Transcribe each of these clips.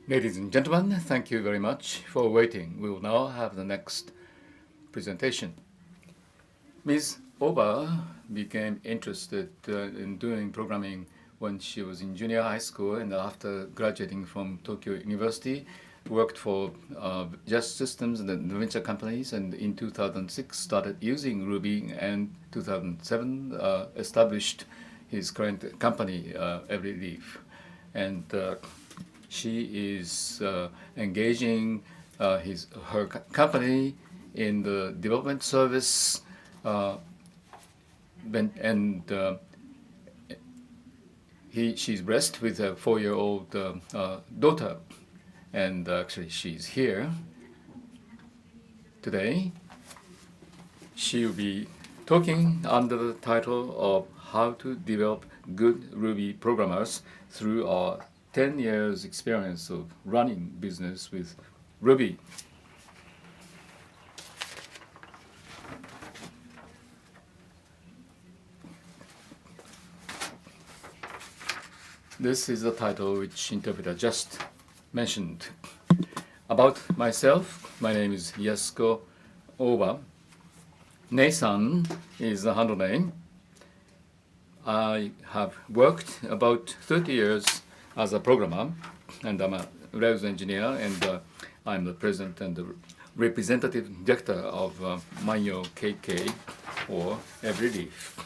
Ladies and gentlemen, thank you very much for waiting. We will now have the next presentation. Ms. Ohba became interested in doing programming when she was in junior high school, and after graduating from Tokyo University, worked for Just Systems and the venture companies, and in 2006 started using Ruby, and 2007 established his current company, Everyleaf. And she is engaging her company in the development service, and she's blessed with a 4-year-old daughter, and actually she's here today. She will be talking under the title of How to Develop Good Ruby Programmers through our 10 years experience of running business with Ruby. This is the title which interpreter just mentioned. About myself, my name is Yasuko Ohba. Nei-san is the handle name. I have worked about 30 years as a programmer, and I'm a Rails engineer, and I'm the president and the representative director of Manyo KK, or Everyleaf.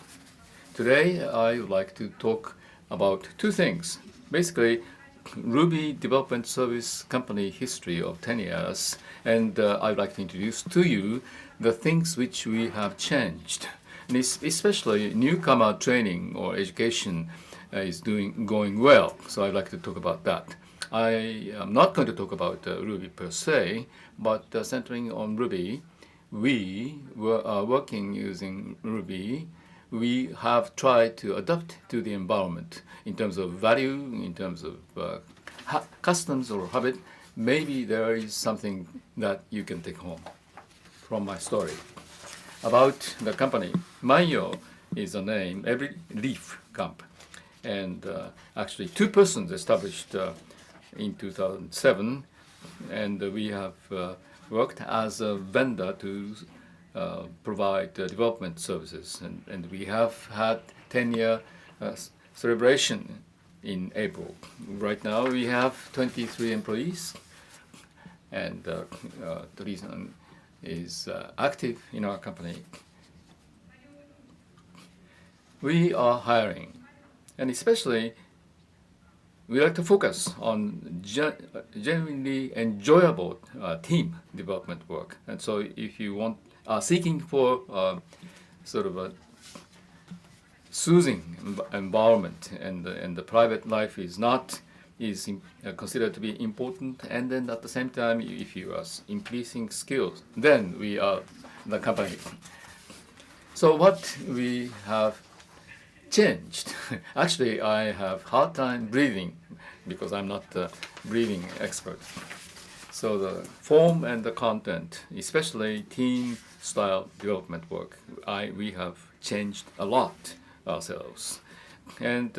Today, I would like to talk about two things. Basically, Ruby development service company history of 10 years, and I'd like to introduce to you the things which we have changed, and especially newcomer training or education is going well. So I'd like to talk about that. I am not going to talk about Ruby per se, but centering on Ruby, we are working using Ruby. We have tried to adapt to the environment in terms of value, in terms of customs or habit. Maybe there is something that you can take home from my story. About the company, Manyo is the name, Everyleaf Camp. And actually, two persons established in 2007, and we have worked as a vendor to provide development services, and we have had 10-year celebration in April. Right now, we have 23 employees, and the reason is active in our company. We are hiring. And especially, we like to focus on genuinely enjoyable team development work. And so if you are seeking for sort of a soothing environment, and the private life is considered to be important, and then at the same time, if you are increasing skills, then we are the company. So what we have changed. Actually, I have hard time breathing because I'm not a breathing expert. So the form and the content, especially team style development work, we have changed a lot ourselves. And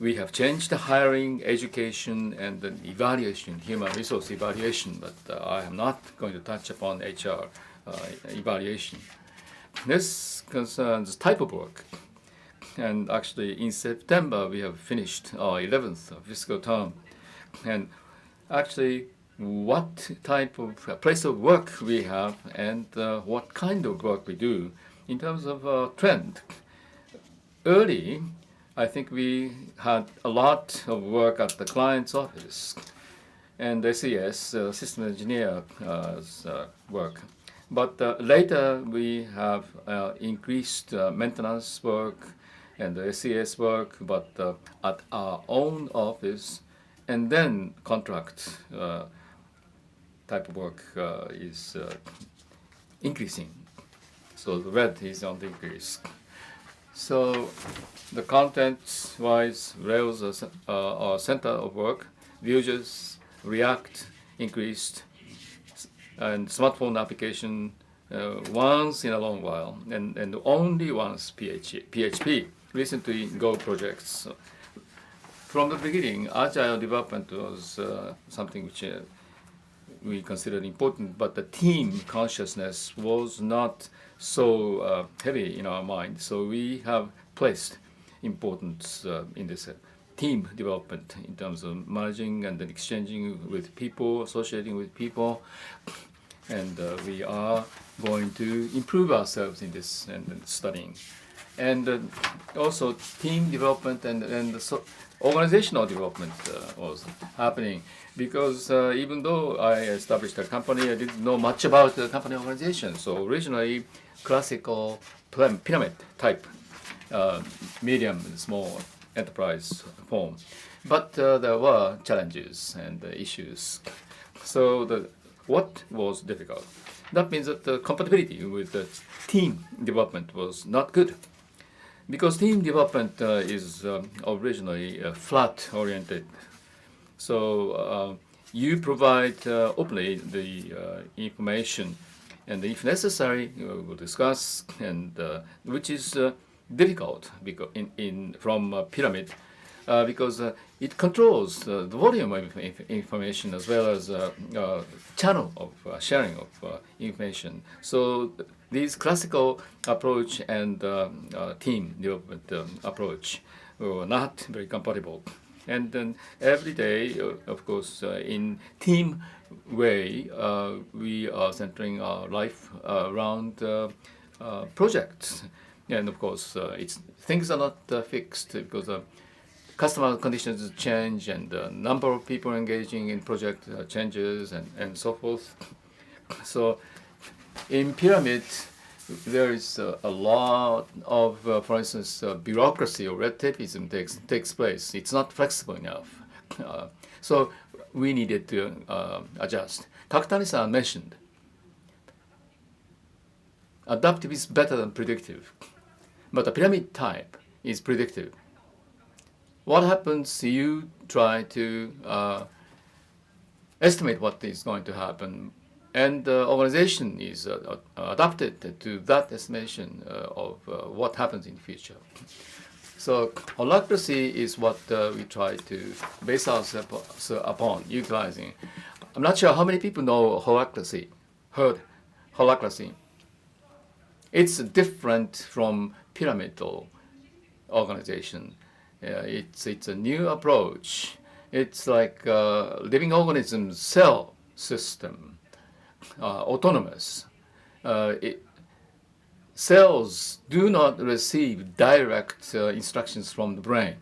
we have changed the hiring, education, and the evaluation, human resource evaluation, but I am not going to touch upon HR evaluation. This concerns type of work. And actually, in September, we have finished our 11th fiscal term. And actually, what type of place of work we have, and what kind of work we do in terms of trend. Early, I think we had a lot of work at the client's office, and SES, system engineer work. But later, we have increased maintenance work, and the SES work, but at our own office, and then contract type of work is increasing. So the red is on the increase. So the contents-wise, Rails are center of work. Vue.js, React increased, and smartphone application once in a long while, and only once PHP. Recently, Go projects from the beginning, agile development was something which we considered important, but the team consciousness was not so heavy in our mind. So we have placed importance in this team development in terms of managing and then exchanging with people, associating with people, and we are going to improve ourselves in this and studying. And also team development and organizational development was happening, because even though I established a company, I didn't know much about the company organization. So originally, classical pyramid type, medium and small enterprise form. But there were challenges and issues. So what was difficult? That means that the compatibility with the team development was not good. Because team development is originally flat-oriented. So you provide openly the information, and if necessary, we'll discuss, and which is difficult because from a pyramid, because it controls the volume of information as well as channel of sharing of information. So these classical approach and team development approach were not very compatible. And then every day, of course, in team way, we are centering our life around projects. And of course, things are not fixed because customer conditions change and the number of people engaging in project changes and so forth. So in pyramid, there is a lot of, for instance, bureaucracy or red tapeism takes place. It's not flexible enough. So we needed to adjust. Kakutani-san mentioned, adaptive is better than predictive, but the pyramid type is predictive. What happens? You try to estimate what is going to happen, and the organization is adapted to that estimation of what happens in the future. So holacracy is what we try to base ourselves upon utilizing. I'm not sure how many people know holacracy, heard holacracy. It's different from pyramidal organization. It's a new approach. It's like living organism cell system, autonomous. Cells do not receive direct instructions from the brain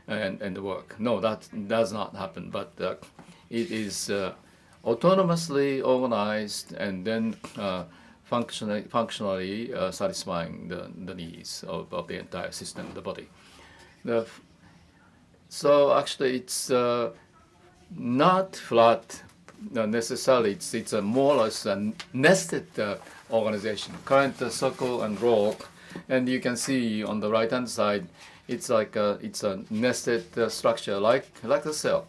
and the work. No, that does not happen. But it is autonomously organized and then functionally satisfying the needs of the entire system, the body. So actually, it's not flat necessarily. It's a more or less a nested organization, current, circle, and row. And you can see on the right-hand side, it's like it's a nested structure, like a cell.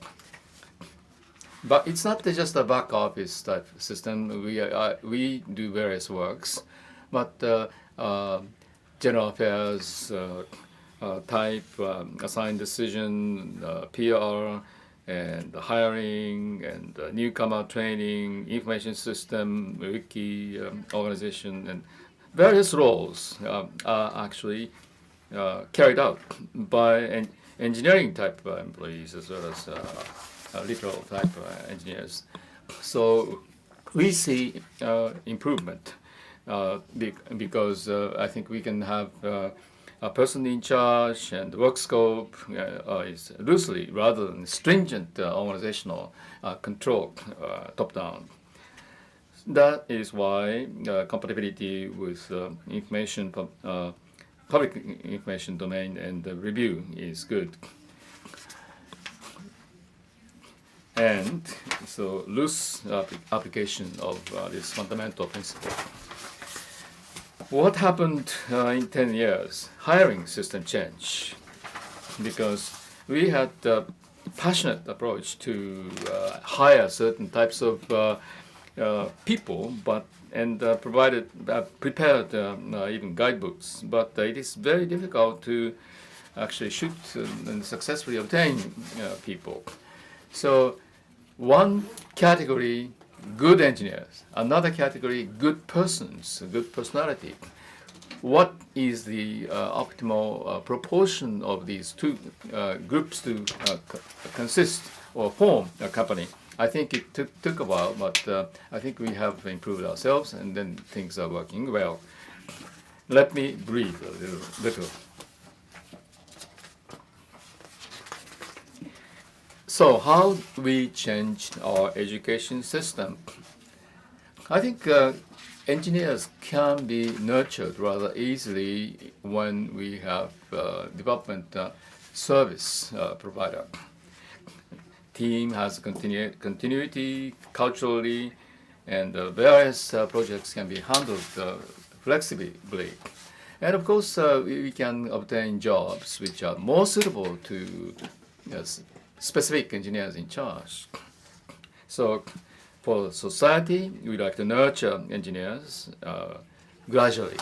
But it's not just a back office type system. We do various works, but general affairs type, assigned decision, PR, and hiring, and newcomer training, information system, wiki, organization, and various roles are actually carried out by engineering type employees as well as literal type engineers. So we see improvement because I think we can have a person in charge, and the work scope is loosely rather than stringent organizational control top-down. That is why compatibility with information, public information domain and the review is good. And so loose application of this fundamental principle. What happened in 10 years? Hiring system change, because we had a passionate approach to hire certain types of people, and prepared even guidebooks. But it is very difficult to actually shoot and successfully obtain people. So one category, good engineers, another category, good persons, good personality. What is the optimal proportion of these two groups to consist or form a company? I think it took a while, but I think we have improved ourselves, and then things are working well. Let me breathe a little. So how we changed our education system? I think engineers can be nurtured rather easily when we have development service provider. Team has continuity culturally, and various projects can be handled flexibly. And of course, we can obtain jobs which are more suitable to specific engineers in charge. So for society, we like to nurture engineers gradually.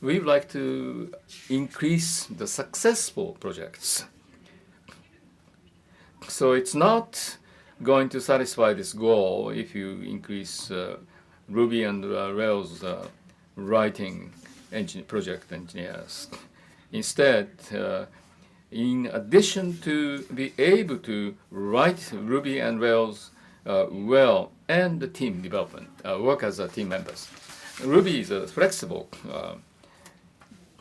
We would like to increase the successful projects. So it's not going to satisfy this goal if you increase Ruby and Rails writing project engineers. Instead, in addition to be able to write Ruby and Rails well and the team development, work as team members. Ruby is a flexible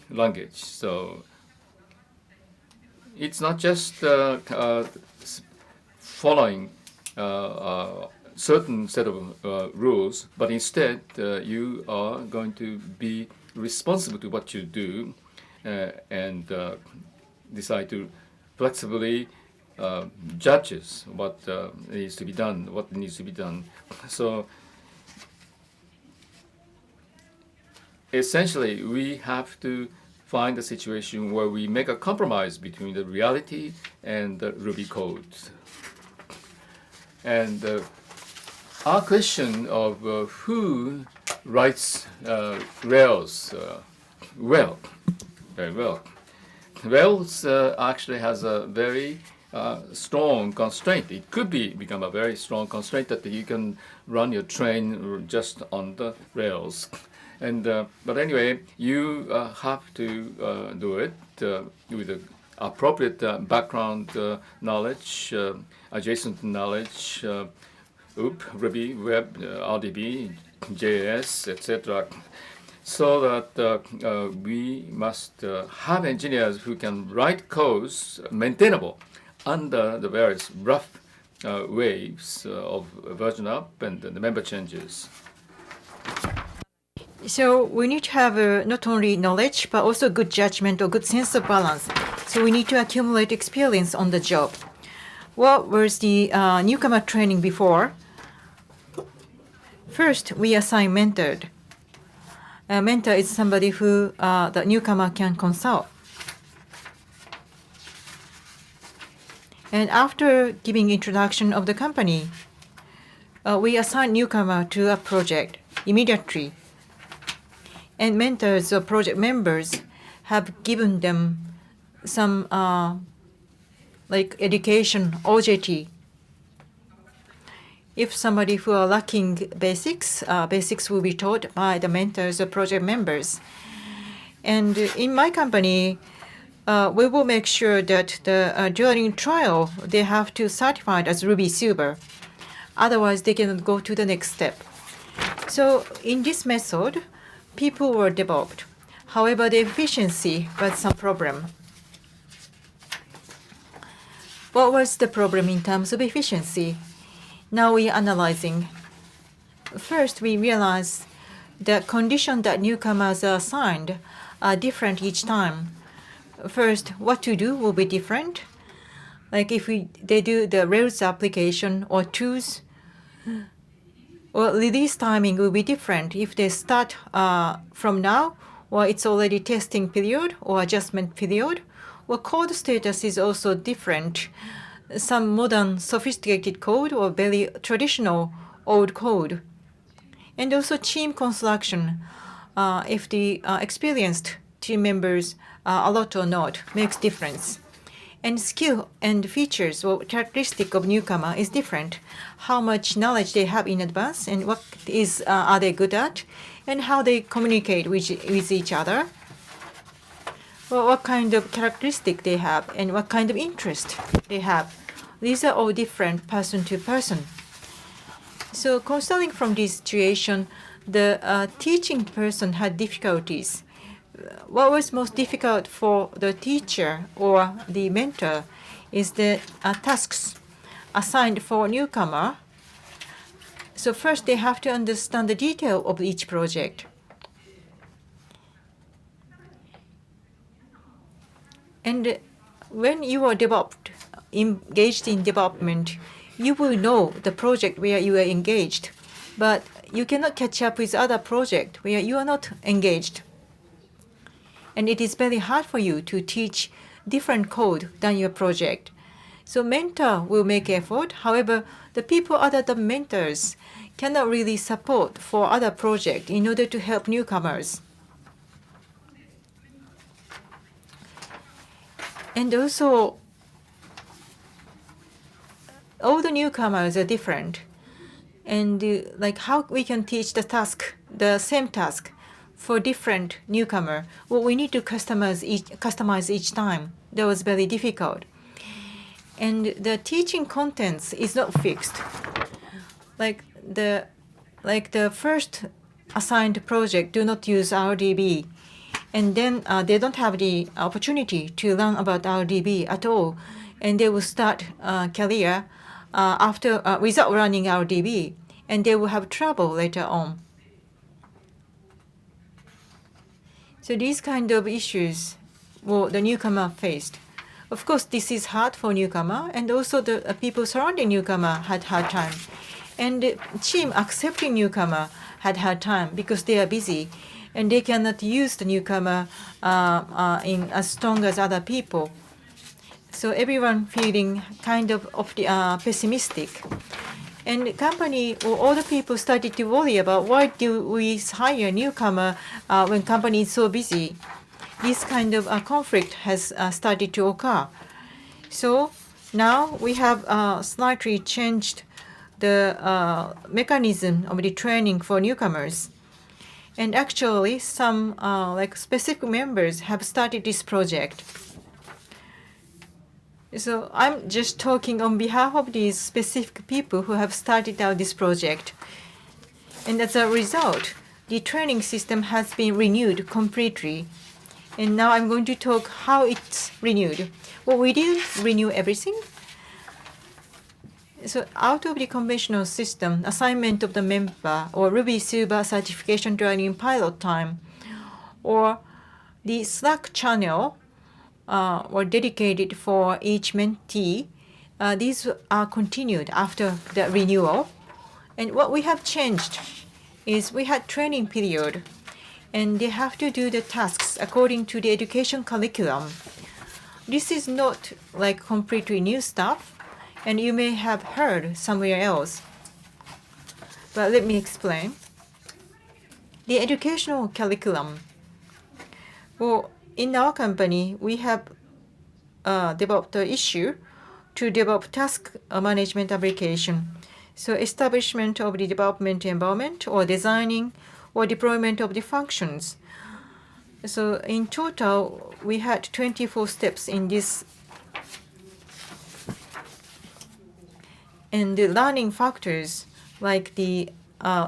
language, so it's not just following a certain set of rules, but instead you are going to be responsible to what you do and decide to flexibly judges what needs to be done, So essentially, we have to find a situation where we make a compromise between the reality and the Ruby code. And our question of who writes Rails well, very well. Rails actually has a very strong constraint. It could become a very strong constraint that you can run your train just on the Rails. And but anyway, you have to do it with the appropriate background knowledge, adjacent knowledge, Ruby, Web, RDB, JS, etc. So that we must have engineers who can write codes maintainable under the various rough waves of version up and the member changes. So we need to have not only knowledge, but also good judgment or good sense of balance. So we need to accumulate experience on the job. What was the newcomer training before? First, we assign mentored. A mentor is somebody who the newcomer can consult. And after giving introduction of the company, we assign newcomer to a project immediately. And mentors or project members have given them some like education, OJT. If somebody who are lacking basics, basics will be taught by the mentors or project members. And in my company, we will make sure that during trial, they have to certified as Ruby Silver. Otherwise, they cannot go to the next step. So in this method, people were developed. However, the efficiency was some problem. What was the problem in terms of efficiency? Now we are analyzing. First, we realize the condition that newcomers are assigned are different each time. First, what to do will be different. Like if they do the Rails application or tools, well, release timing will be different if they start from now, or it's already testing period or adjustment period, or code status is also different. Some modern sophisticated code or very traditional old code. And also team construction. If the experienced team members a lot or not makes difference. And skill and features or characteristic of newcomer is different. How much knowledge they have in advance and what are they good at, and how they communicate with each other. Well, what kind of characteristic they have and what kind of interest they have. These are all different person to person. So considering from this situation, the teaching person had difficulties. What was most difficult for the teacher or the mentor is the tasks assigned for newcomer. So first they have to understand the detail of each project. And when you are engaged in development, you will know the project where you are engaged, but you cannot catch up with other project where you are not engaged. And it is very hard for you to teach different code than your project. So mentor will make effort. However, the people other than mentors cannot really support for other project in order to help newcomers. And also, all the newcomers are different. And like how we can teach the same task for different newcomer. Well, we need to customize each time. That was very difficult. And the teaching contents is not fixed. Like the first assigned project do not use RDB. And then they don't have the opportunity to learn about RDB at all. And they will start career without learning RDB. And they will have trouble later on. So these kind of issues the newcomer faced. Of course, this is hard for newcomer, and also the people surrounding newcomer had hard time. And the team accepting newcomer had hard time because they are busy, and they cannot use the newcomer in as strong as other people. So everyone feeling kind of pessimistic. And the company or all the people started to worry about why do we hire a newcomer when company is so busy. This kind of conflict has started to occur. So now we have slightly changed the mechanism of the training for newcomers. And actually some specific members have started this project. So I'm just talking on behalf of these specific people who have started out this project. And as a result, the training system has been renewed completely. And now I'm going to talk how it's renewed. Well, we didn't renew everything. So out of the conventional system, assignment of the member or Ruby Silver certification training pilot time, or the Slack channel were dedicated for each mentee. These are continued after the renewal. And what we have changed is we had training period, and they have to do the tasks according to the education curriculum. This is not like completely new stuff, and you may have heard somewhere else. But let me explain. The educational curriculum. Well, in our company, we have developed an issue to develop task management application. So establishment of the development environment or designing or deployment of the functions. So in total, we had 24 steps in this. And the learning factors like the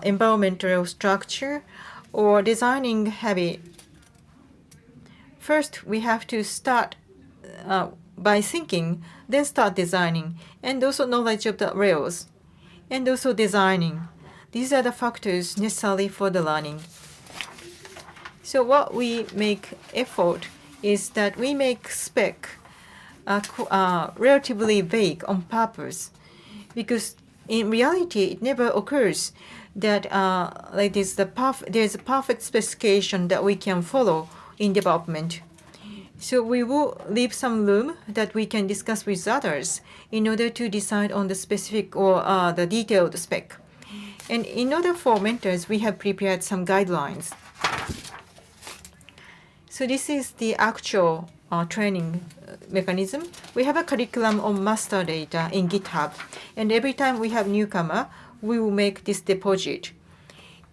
environmental structure or designing habit. First, we have to start by thinking, then start designing, and also knowledge of the Rails, and also designing. These are the factors necessary for the learning. So what we make effort is that we make spec relatively vague on purpose, because in reality it never occurs that there's a perfect specification that we can follow in development. So we will leave some room that we can discuss with others in order to decide on the specific or the detailed spec. And in order for mentors, we have prepared some guidelines. So this is the actual training mechanism. We have a curriculum of master data in GitHub. And every time we have newcomer, we will make this deposit.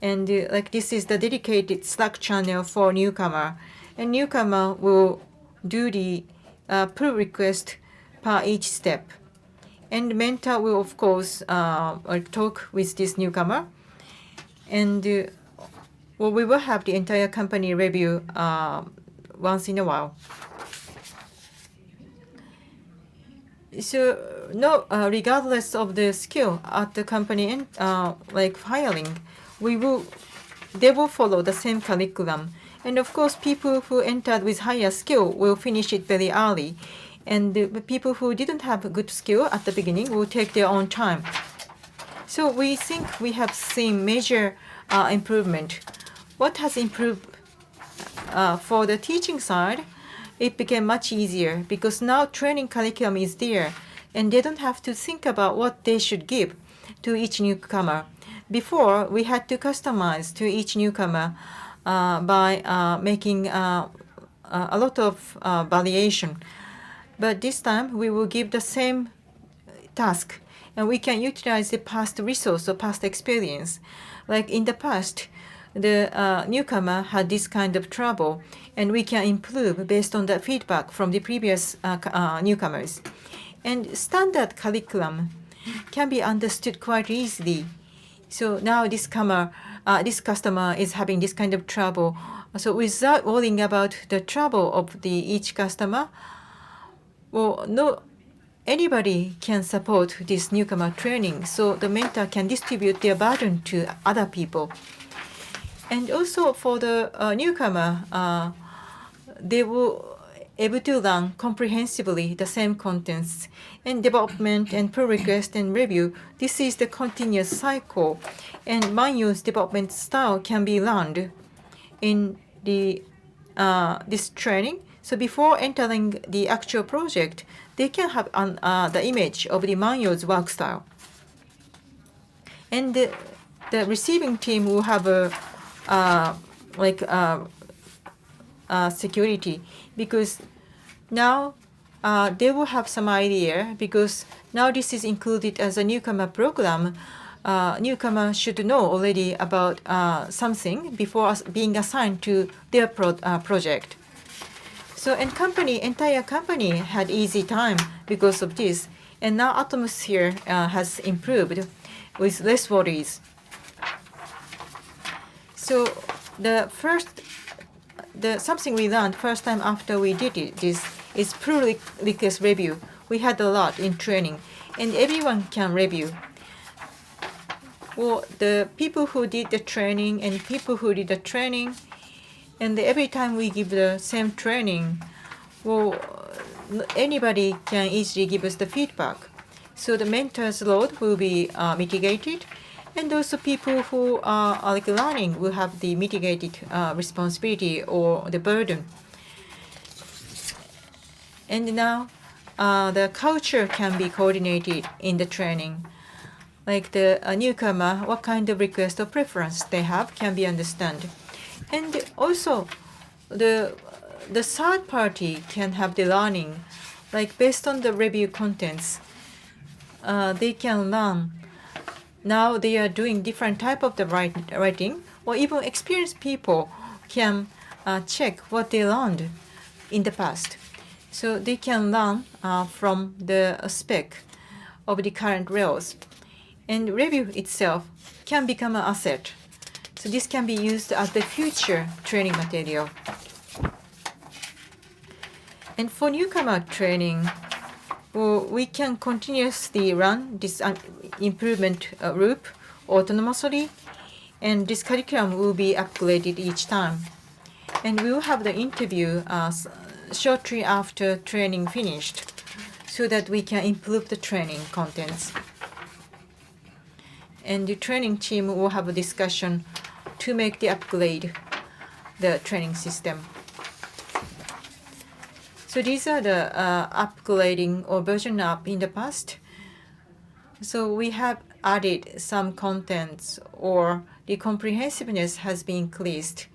And like this is the dedicated Slack channel for newcomer. And newcomer will do the pull request per each step. And mentor will, of course, talk with this newcomer. And well, we will have the entire company review once in a while. So no, regardless of the skill at the company and like hiring, they will follow the same curriculum. And of course, people who entered with higher skill will finish it very early. And the people who didn't have a good skill at the beginning will take their own time. So we think we have seen major improvement. What has improved for the teaching side? It became much easier because now training curriculum is there and they don't have to think about what they should give to each newcomer. Before, we had to customize to each newcomer by making a lot of variation. But this time, we will give the same task and we can utilize the past resource or past experience. Like in the past, the newcomer had this kind of trouble, and we can improve based on the feedback from the previous newcomers. And standard curriculum can be understood quite easily. So now this customer is having this kind of trouble. So without worrying about the trouble of each customer, well, no, anybody can support this newcomer training. So the mentor can distribute their burden to other people. And also for the newcomer, they will able to learn comprehensively the same contents. And development and pull request and review, this is the continuous cycle. And manual's development style can be learned in this training. So before entering the actual project, they can have the image of the manual's work style. And the receiving team will have security because now they will have some idea because now this is included as a newcomer program. Newcomer should know already about something before being assigned to their project. So entire company had easy time because of this. And now atmosphere has improved with less worries. So something we learned first time after we did this is pull request review. We had a lot in training, and everyone can review. Well, the people who did the training and people who did the training, and every time we give the same training, well, anybody can easily give us the feedback. So the mentor's load will be mitigated. And also people who are like learning will have the mitigated responsibility or the burden. And now the culture can be coordinated in the training. Like the newcomer, what kind of request or preference they have can be understood. And also the third party can have the learning, like based on the review contents, they can learn. Now they are doing different type of the writing, or even experienced people can check what they learned in the past. So they can learn from the spec of the current Rails. And review itself can become an asset. So this can be used as the future training material. And for newcomer training, well, we can continuously run this improvement loop autonomously, and this curriculum will be upgraded each time. And we will have the interview shortly after training finished so that we can improve the training contents. And the training team will have a discussion to make the upgrade the training system. So these are the upgrading or version up in the past. So we have added some contents or the comprehensiveness has been increased.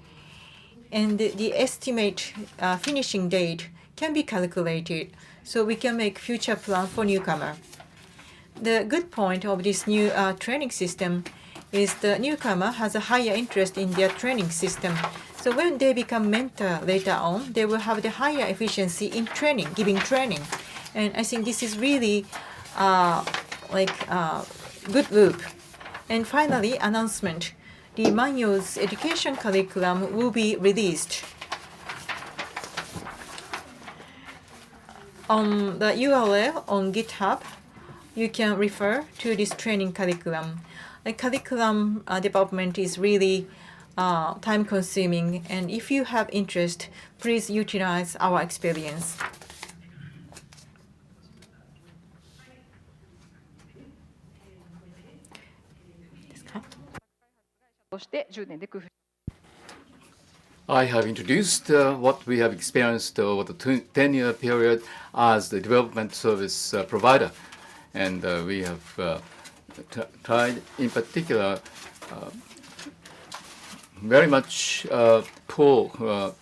and the estimate finishing date can be calculated, so we can make future plan for newcomer. The good point of this new training system is the newcomer has a higher interest in their training system. So when they become mentor later on, they will have the higher efficiency in training, giving training. And I think this is really good loop. And finally, announcement. The manual's education curriculum will be released. On the URL on GitHub, you can refer to this training curriculum. The curriculum development is really time-consuming, and if you have interest, please utilize our experience. として10年で工夫 I have introduced what we have experienced over the 10-year period as the development service provider. And we have tried, in particular, very much pull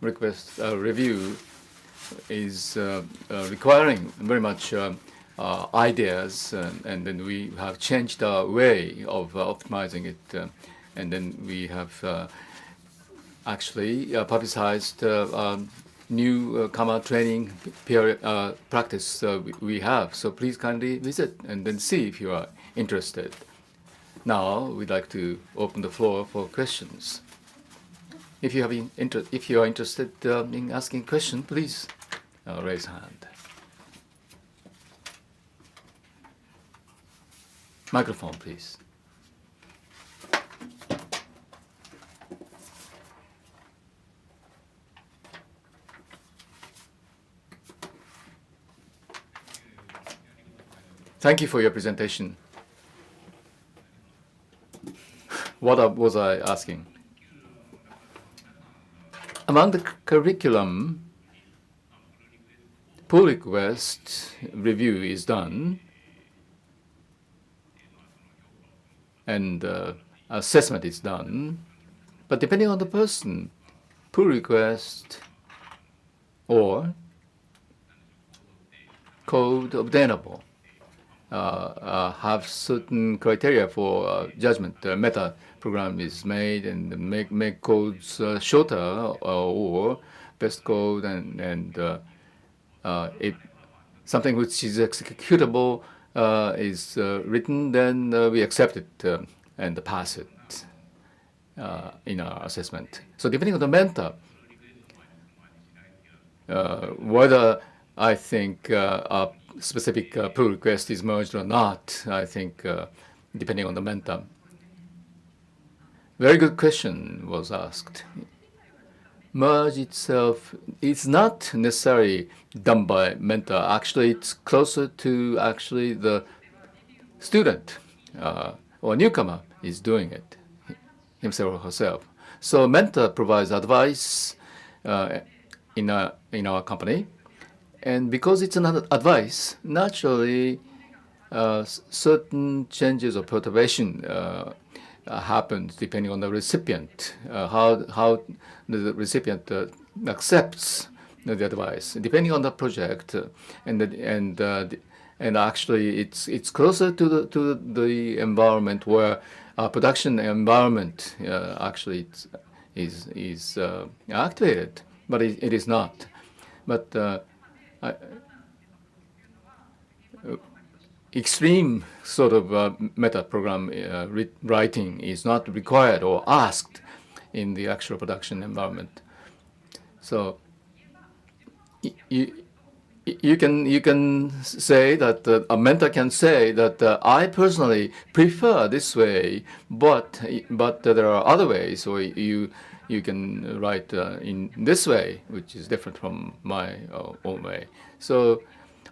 request review is requiring very much ideas, and then we have changed our way of optimizing it. And then we have actually publicized new Kama training period, practice we have. So please kindly visit and then see if you are interested. Now we'd like to open the floor for questions. If you are interested in asking a question, please raise hand. Microphone, please. Thank you for your presentation. What was I asking? Among the curriculum, pull request review is done, and assessment is done. But depending on the person, pull request or code obtainable have certain criteria for judgment. Meta program is made and make codes shorter or best code, and if something which is executable is written, then we accept it and pass it in our assessment. So depending on the mentor, whether I think a specific pull request is merged or not, I think depending on the mentor. Very good question was asked. Merge itself is not necessarily done by mentor. Actually, it's closer to actually the student or newcomer is doing it himself or herself. So mentor provides advice in our company. And because it's another advice, naturally, certain changes or perturbation happens depending on the recipient, how the recipient accepts the advice, depending on the project, and actually it's closer to the environment where production environment actually is activated, but it is not. But extreme sort of meta program writing is not required or asked in the actual production environment. So you can say that a mentor can say that I personally prefer this way, but there are other ways, or you can write in this way, which is different from my own way. So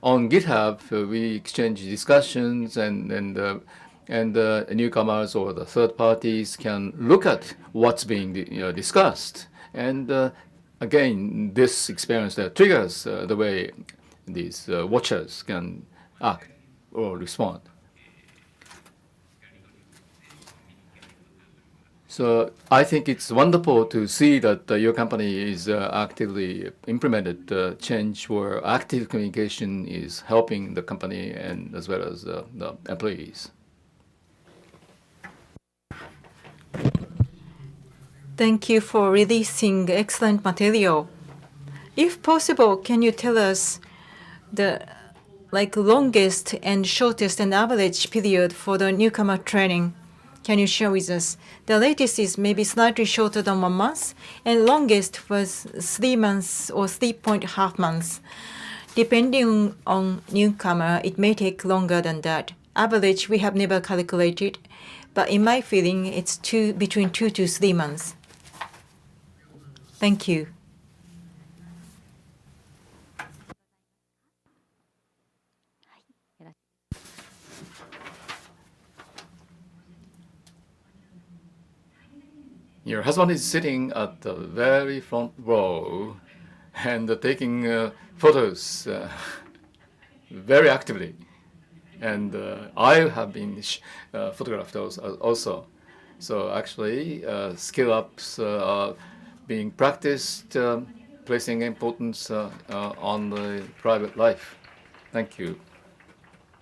on GitHub, we exchange discussions, and the newcomers or the third parties can look at what's being discussed. And again, this experience that triggers the way these watchers can act or respond. So I think it's wonderful to see that your company is actively implemented change where active communication is helping the company and as well as the employees. Thank you for releasing excellent material. If possible, can you tell us the longest and shortest and average period for the newcomer training? Can you share with us? The latest is maybe slightly shorter than 1 month, and longest was 3 months or 3.5 months. Depending on newcomer, it may take longer than that. Average, we have never calculated, but in my feeling, it's between 2 to 3 months. Thank you. Your husband is sitting at the very front row and taking photos very actively. And I have been photographed also. So actually, skill ups are being practiced, placing importance on the private life. Thank you.